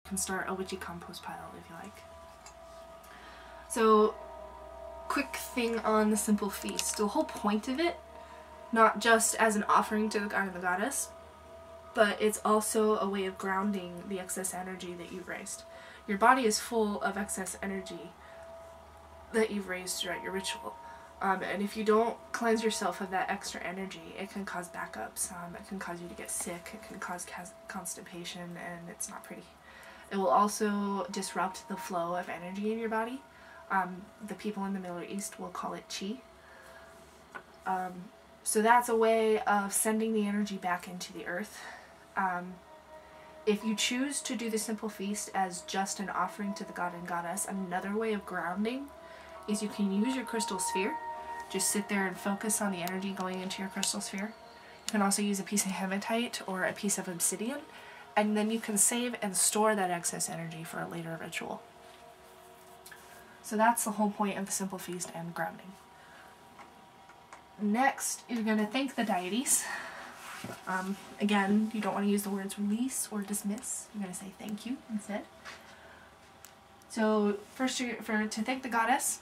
can start a witchy compost pile if you like. So, quick thing on the simple feast. The whole point of it, not just as an offering to the god and the goddess, but it's also a way of grounding the excess energy that you've raised. Your body is full of excess energy that you've raised throughout your ritual. And if you don't cleanse yourself of that extra energy, it can cause backups, it can cause you to get sick, it can cause constipation, and it's not pretty. It will also disrupt the flow of energy in your body. The people in the Middle East will call it chi. So that's a way of sending the energy back into the earth. If you choose to do the simple feast as just an offering to the god and goddess, another way of grounding is you can use your crystal sphere. Just sit there and focus on the energy going into your crystal sphere. You can also use a piece of hematite or a piece of obsidian, and then you can save and store that excess energy for a later ritual. So that's the whole point of the simple feast and grounding. Next, you're going to thank the deities. Again, you don't want to use the words release or dismiss. You're going to say thank you instead. So first, to thank the goddess,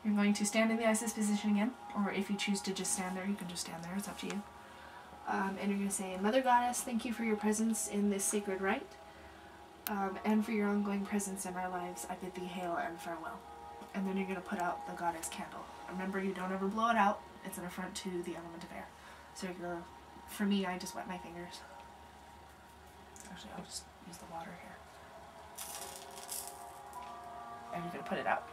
you're going to stand in the Isis position again, or if you choose to just stand there, you can just stand there, it's up to you. And you're going to say, Mother Goddess, thank you for your presence in this sacred rite, and for your ongoing presence in our lives. I bid thee hail and farewell. And then you're going to put out the goddess candle. Remember, you don't ever blow it out, it's an affront to the element of air. So you're going to, for me, I just wet my fingers. Actually, I'll just use the water here. And you're going to put it out.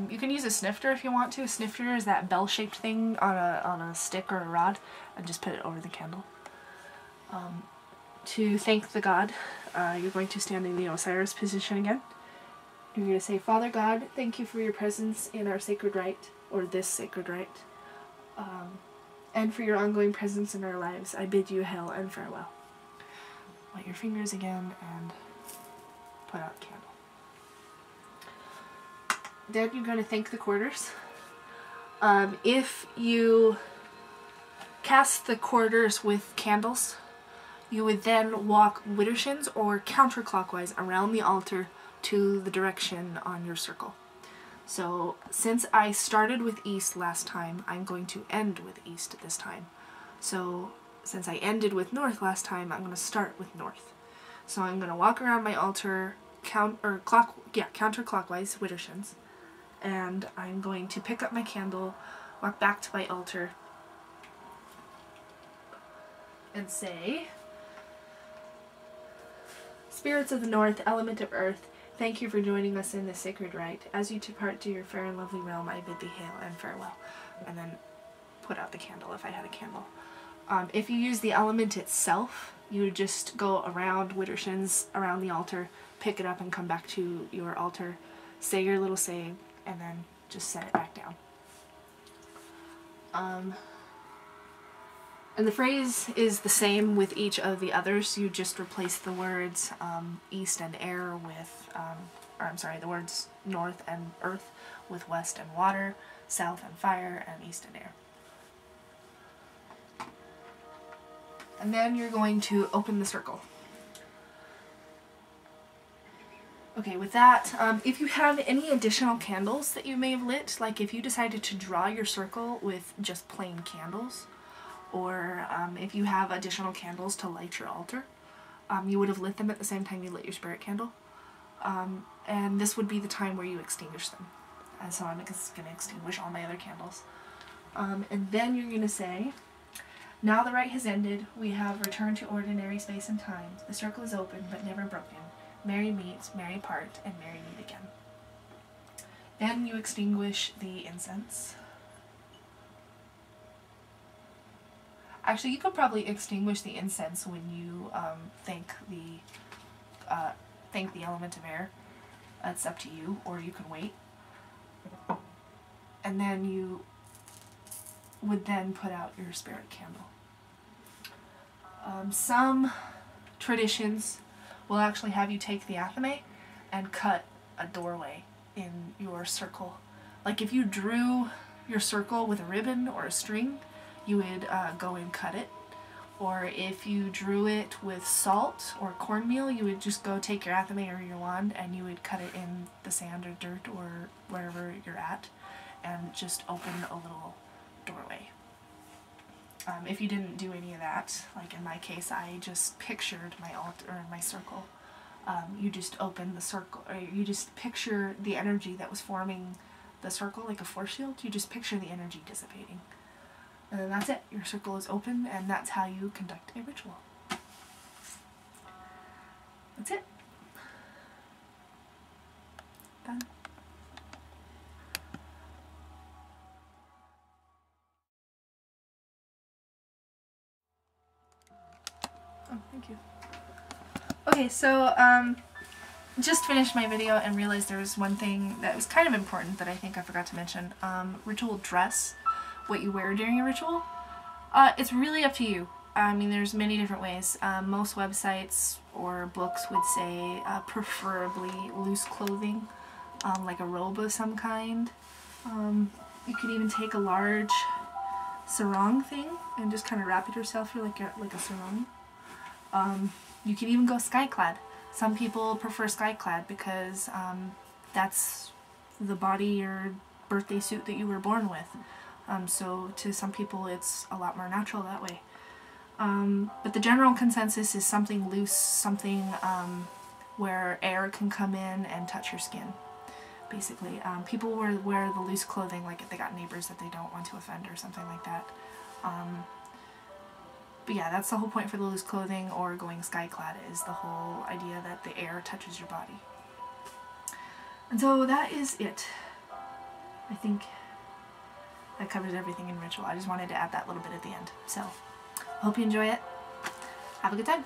You can use a snifter if you want to. A snifter is that bell-shaped thing on a stick or a rod, and just put it over the candle. To thank the god, you're going to stand in the Osiris position again. You're going to say, Father God, thank you for your presence in our sacred rite, or this sacred rite, and for your ongoing presence in our lives. I bid you hail and farewell. Wet your fingers again and put out the candle. Then you're going to thank the quarters. If you cast the quarters with candles, you would then walk widdershins or counterclockwise around the altar to the direction on your circle. So since I started with east last time, I'm going to end with east this time. So since I ended with north last time, I'm going to start with north. So I'm going to walk around my altar counterclockwise, widdershins. And I'm going to pick up my candle, walk back to my altar, and say, Spirits of the North, element of earth, thank you for joining us in this sacred rite. As you depart to your fair and lovely realm, I bid thee hail and farewell. And then put out the candle if I had a candle. If you use the element itself, you would just go around widdershins, around the altar, pick it up and come back to your altar, say your little saying, and then just set it back down. And the phrase is the same with each of the others. You just replace the words east and air with, the words north and earth with west and water, south and fire, and east and air. And then you're going to open the circle. Okay, with that, if you have any additional candles that you may have lit, like if you decided to draw your circle with just plain candles, or if you have additional candles to light your altar, you would have lit them at the same time you lit your spirit candle. And this would be the time where you extinguish them. And so I'm just going to extinguish all my other candles. And then you're going to say, now the rite has ended, we have returned to ordinary space and time. The circle is open, but never broken. Merry meet, merry part, and merry meet again. Then you extinguish the incense. Actually, you could probably extinguish the incense when you thank the element of air. It's up to you, or you can wait. And then you would then put out your spirit candle. Some traditions will actually have you take the athame and cut a doorway in your circle. Like if you drew your circle with a ribbon or a string, you would go and cut it. Or if you drew it with salt or cornmeal, you would just go take your athame or your wand and you would cut it in the sand or dirt or wherever you're at and just open a little doorway. If you didn't do any of that, like in my case, I just pictured my altar or my circle. You just open the circle, or you just picture the energy that was forming the circle like a force field. You just picture the energy dissipating. And then that's it. Your circle is open, and that's how you conduct a ritual. That's it. Done. Oh, thank you. Okay, so just finished my video and realized there was one thing that was kind of important that I think I forgot to mention. Ritual dress, what you wear during a ritual. It's really up to you. I mean, there's many different ways. Most websites or books would say preferably loose clothing, like a robe of some kind. You could even take a large sarong thing and just kind of wrap it yourself like a sarong. You could even go skyclad. Some people prefer skyclad because that's the body or birthday suit that you were born with. So to some people it's a lot more natural that way. But the general consensus is something loose, something where air can come in and touch your skin. Basically, people wear the loose clothing like if they got neighbors that they don't want to offend or something like that. But yeah, that's the whole point for the loose clothing or going skyclad, is the whole idea that the air touches your body. And so that is it. I think that covers everything in ritual. I just wanted to add that little bit at the end. So, hope you enjoy it. Have a good time.